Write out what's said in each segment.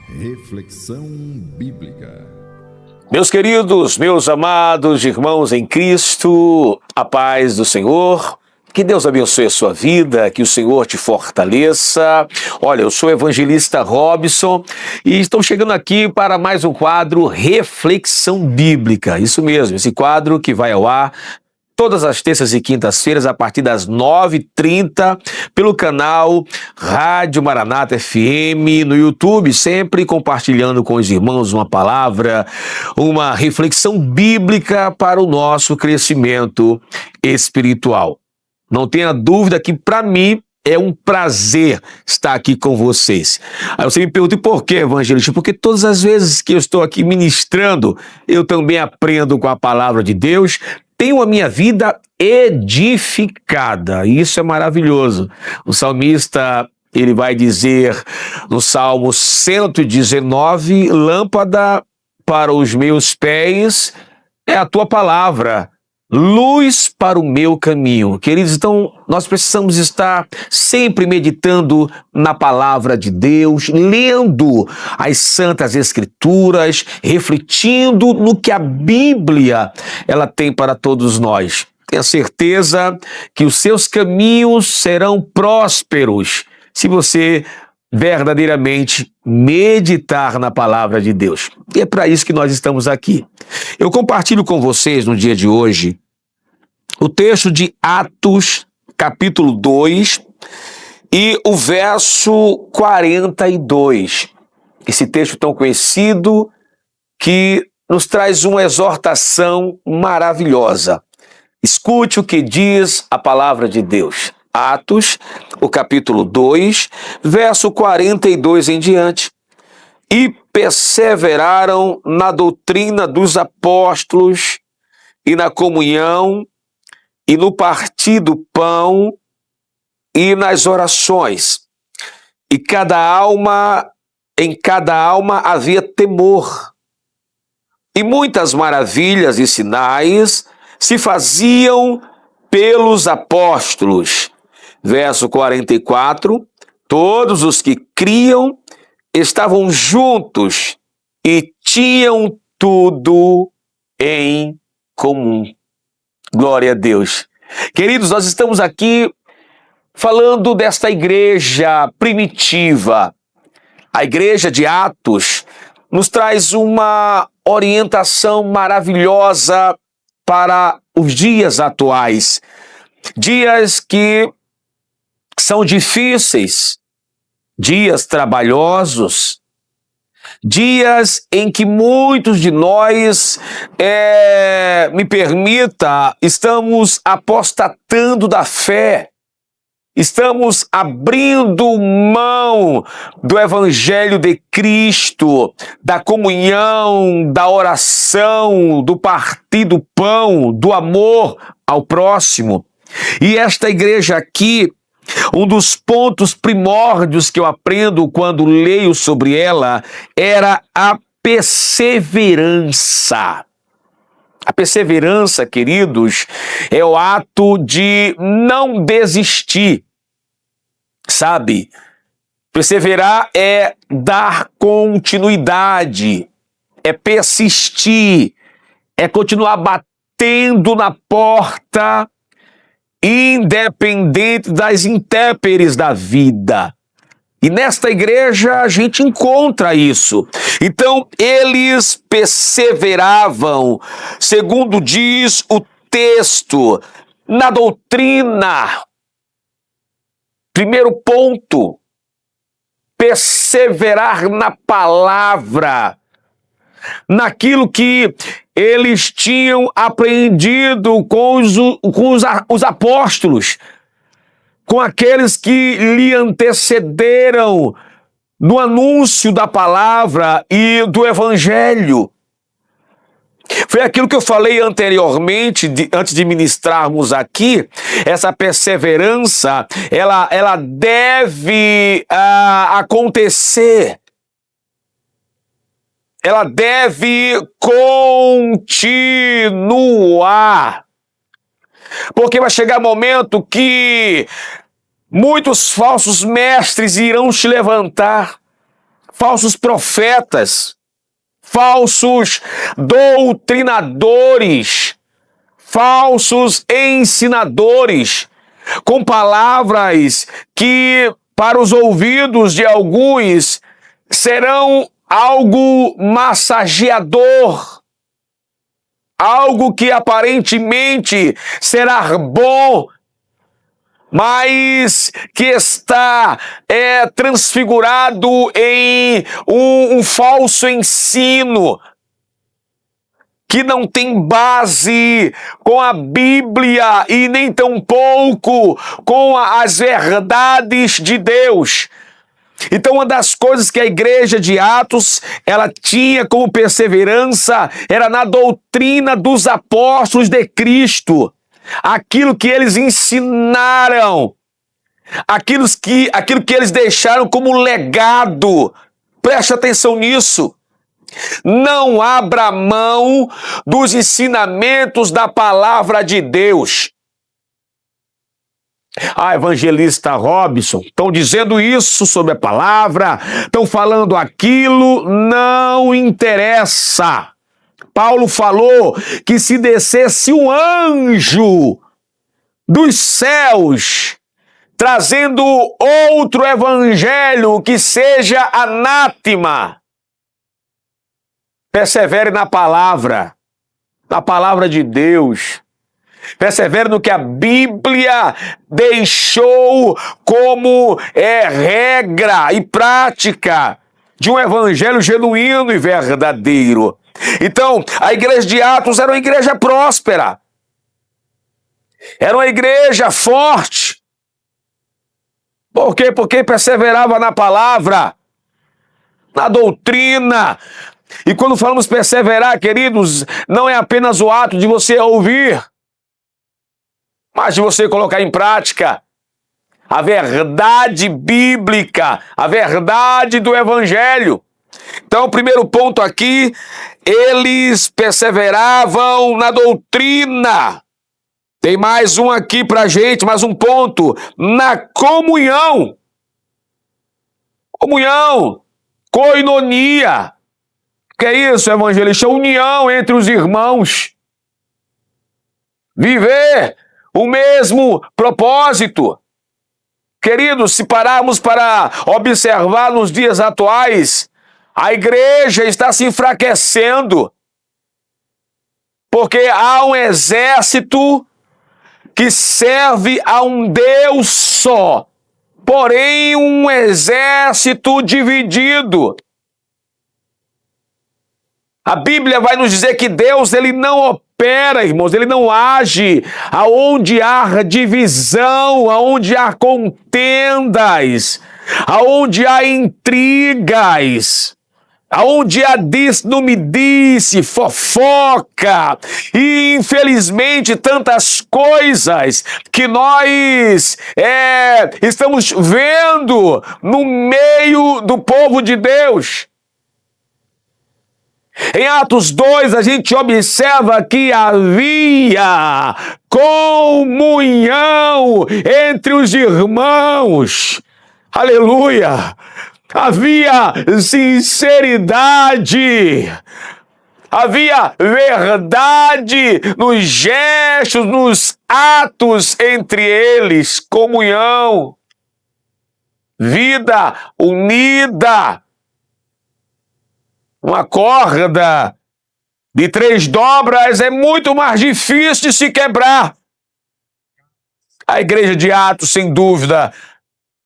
Reflexão bíblica. Meus queridos, meus amados irmãos em Cristo, a paz do Senhor, que Deus abençoe a sua vida, que o Senhor te fortaleça. Olha, eu sou o evangelista Robson e estou chegando aqui para mais um quadro Reflexão Bíblica. Isso mesmo, esse quadro que vai ao ar todas as terças e quintas-feiras, a partir das 9h30, pelo canal Rádio Maranata FM, no YouTube, sempre compartilhando com os irmãos uma palavra, uma reflexão bíblica para o nosso crescimento espiritual. Não tenha dúvida que, para mim, é um prazer estar aqui com vocês. Aí você me pergunta, e por que, evangelista? Porque todas as vezes que eu estou aqui ministrando, eu também aprendo com a palavra de Deus, tenho a minha vida edificada. Isso é maravilhoso. O salmista, ele vai dizer no Salmo 119, lâmpada para os meus pés é a tua palavra, luz para o meu caminho. Queridos, então nós precisamos estar sempre meditando na palavra de Deus, lendo as santas escrituras, refletindo no que a Bíblia ela tem para todos nós. Tenha certeza que os seus caminhos serão prósperos se você verdadeiramente meditar na palavra de Deus. E é para isso que nós estamos aqui. Eu compartilho com vocês no dia de hoje o texto de Atos, capítulo 2, e o verso 42. Esse texto tão conhecido que nos traz uma exortação maravilhosa. Escute o que diz a palavra de Deus. Atos, o capítulo 2, verso 42 em diante. E perseveraram na doutrina dos apóstolos e na comunhão e no partir do pão e nas orações. E em cada alma havia temor. E muitas maravilhas e sinais se faziam pelos apóstolos. Verso 44, todos os que criam estavam juntos e tinham tudo em comum. Glória a Deus. Queridos, nós estamos aqui falando desta igreja primitiva. A igreja de Atos nos traz uma orientação maravilhosa para os dias atuais. Dias que são difíceis, dias trabalhosos, dias em que muitos de nós, estamos apostatando da fé, estamos abrindo mão do Evangelho de Cristo, da comunhão, da oração, do partir do pão, do amor ao próximo. E esta igreja aqui, um dos pontos primórdios que eu aprendo quando leio sobre ela era a perseverança. A perseverança, queridos, é o ato de não desistir, sabe? Perseverar é dar continuidade, é persistir, é continuar batendo na porta, independente das intempéries da vida. E nesta igreja a gente encontra isso. Então, eles perseveravam, segundo diz o texto, na doutrina. Primeiro ponto, perseverar na palavra, naquilo que eles tinham aprendido com os apóstolos, com aqueles que lhe antecederam no anúncio da palavra e do evangelho. Foi aquilo que eu falei anteriormente, antes de ministrarmos aqui. Essa perseverança, ela deve acontecer. Ela deve continuar. Porque vai chegar momento que muitos falsos mestres irão se levantar, falsos profetas, falsos doutrinadores, falsos ensinadores, com palavras que, para os ouvidos de alguns, serão algo massageador, algo que aparentemente será bom, mas que está transfigurado em um falso ensino, que não tem base com a Bíblia e nem tampouco com as verdades de Deus. Então, uma das coisas que a igreja de Atos, ela tinha como perseverança, era na doutrina dos apóstolos de Cristo. Aquilo que eles ensinaram, aquilo que eles deixaram como legado. Preste atenção nisso. Não abra mão dos ensinamentos da palavra de Deus. Evangelista Robson, estão dizendo isso sobre a palavra, estão falando aquilo, não interessa. Paulo falou que se descesse um anjo dos céus, trazendo outro evangelho que seja anátema, persevere na palavra de Deus. Persevere no que a Bíblia deixou como regra e prática de um evangelho genuíno e verdadeiro. Então, a igreja de Atos era uma igreja próspera. Era uma igreja forte. Por quê? Porque perseverava na palavra, na doutrina. E quando falamos perseverar, queridos, não é apenas o ato de você ouvir, mas de você colocar em prática a verdade bíblica, a verdade do evangelho. Então, o primeiro ponto aqui, eles perseveravam na doutrina. Tem mais um aqui pra gente, mais um ponto, na comunhão. Comunhão, koinonia. O que é isso, evangelista? União entre os irmãos. Viver o mesmo propósito. Queridos, se pararmos para observar nos dias atuais, a igreja está se enfraquecendo, porque há um exército que serve a um Deus só, porém um exército dividido. A Bíblia vai nos dizer que Deus, ele não opera, irmãos, ele não age aonde há divisão, aonde há contendas, aonde há intrigas, aonde há diz-não-me-disse, fofoca e, infelizmente, tantas coisas que nós estamos vendo no meio do povo de Deus. Em Atos 2, a gente observa que havia comunhão entre os irmãos. Aleluia! Havia sinceridade, havia verdade nos gestos, nos atos entre eles, comunhão, vida unida. Uma corda de 3 dobras é muito mais difícil de se quebrar. A igreja de Atos, sem dúvida,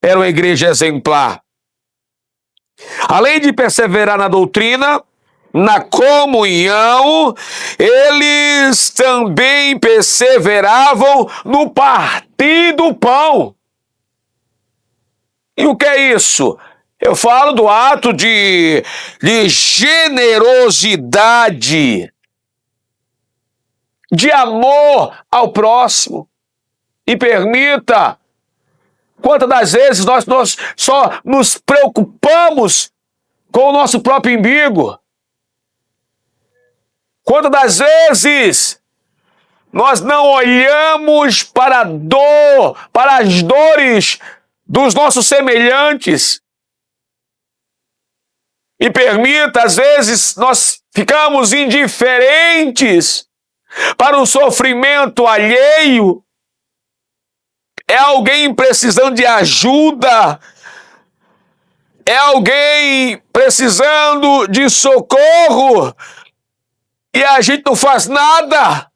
era uma igreja exemplar. Além de perseverar na doutrina, na comunhão, eles também perseveravam no partir do pão. E o que é isso? Eu falo do ato de generosidade, de amor ao próximo. E permita, quantas das vezes nós só nos preocupamos com o nosso próprio umbigo? Quantas das vezes nós não olhamos para a dor, para as dores dos nossos semelhantes? Me permita, às vezes nós ficamos indiferentes para o sofrimento alheio. É alguém precisando de ajuda, é alguém precisando de socorro e a gente não faz nada.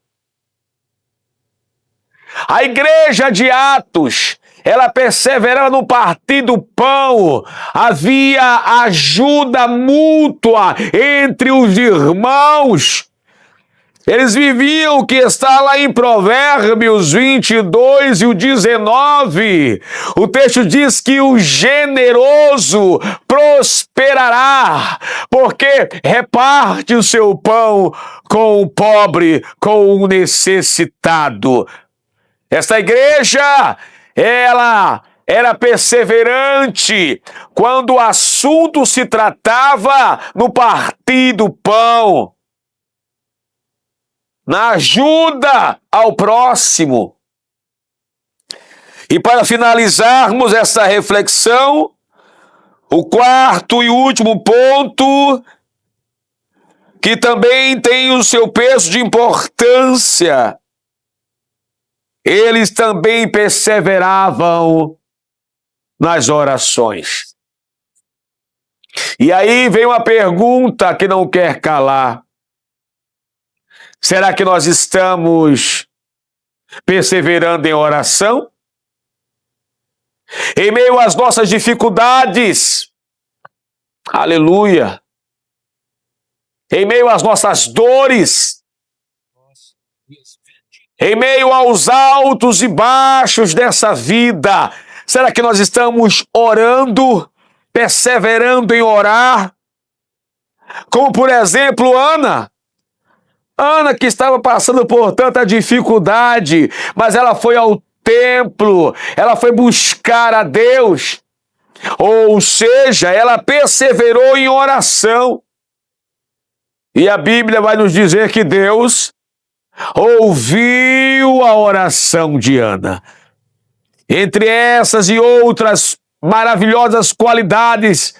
A igreja de Atos, ela perseverava no partir do pão, havia ajuda mútua entre os irmãos. Eles viviam o que está lá em Provérbios 22 e o 19. O texto diz que o generoso prosperará, porque reparte o seu pão com o pobre, com o necessitado. Esta igreja, ela era perseverante quando o assunto se tratava no partir do pão, na ajuda ao próximo. E para finalizarmos essa reflexão, o quarto e último ponto, que também tem o seu peso de importância, eles também perseveravam nas orações. E aí vem uma pergunta que não quer calar. Será que nós estamos perseverando em oração? Em meio às nossas dificuldades, aleluia, em meio às nossas dores, em meio aos altos e baixos dessa vida, será que nós estamos orando, perseverando em orar? Como, por exemplo, Ana, que estava passando por tanta dificuldade, mas ela foi ao templo, ela foi buscar a Deus, ou seja, ela perseverou em oração. E a Bíblia vai nos dizer que Deus ouviu a oração de Ana. Entre essas e outras maravilhosas qualidades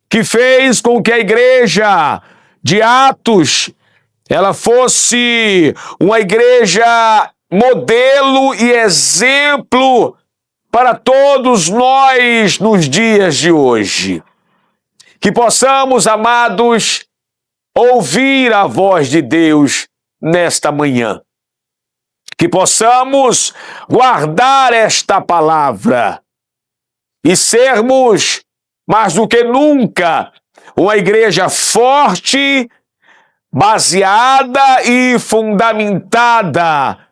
que fez com que a igreja de Atos ela fosse uma igreja modelo e exemplo para todos nós nos dias de hoje. Que possamos, amados, ouvir a voz de Deus nesta manhã. Que possamos guardar esta palavra e sermos, mais do que nunca, uma igreja forte, baseada e fundamentada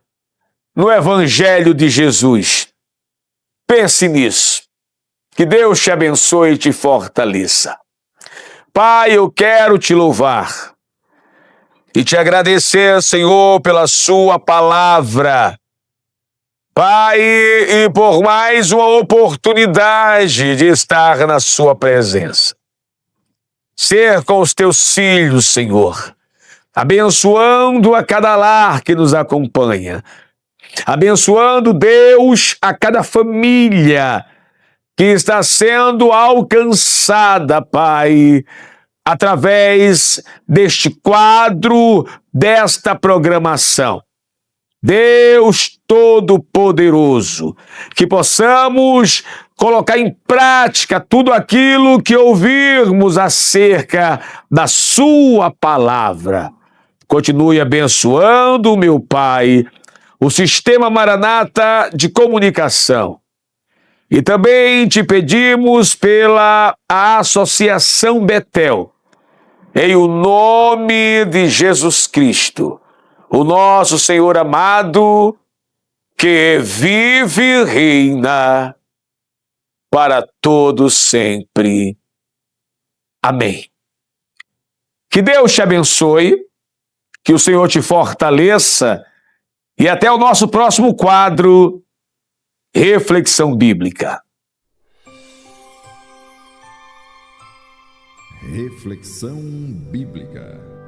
no Evangelho de Jesus. Pense nisso. Que Deus te abençoe e te fortaleça. Pai, eu quero te louvar e te agradecer, Senhor, pela sua palavra. Pai, e por mais uma oportunidade de estar na sua presença. Ser com os teus filhos, Senhor, abençoando a cada lar que nos acompanha, abençoando, Deus, a cada família que está sendo alcançada, Pai, através deste quadro, desta programação. Deus Todo-Poderoso, que possamos colocar em prática tudo aquilo que ouvirmos acerca da sua palavra. Continue abençoando, meu Pai, o Sistema Maranata de Comunicação. E também te pedimos pela Associação Betel, em o nome de Jesus Cristo, o nosso Senhor amado, que vive e reina para todos sempre. Amém. Que Deus te abençoe, que o Senhor te fortaleça e até o nosso próximo quadro, Reflexão Bíblica. Reflexão Bíblica.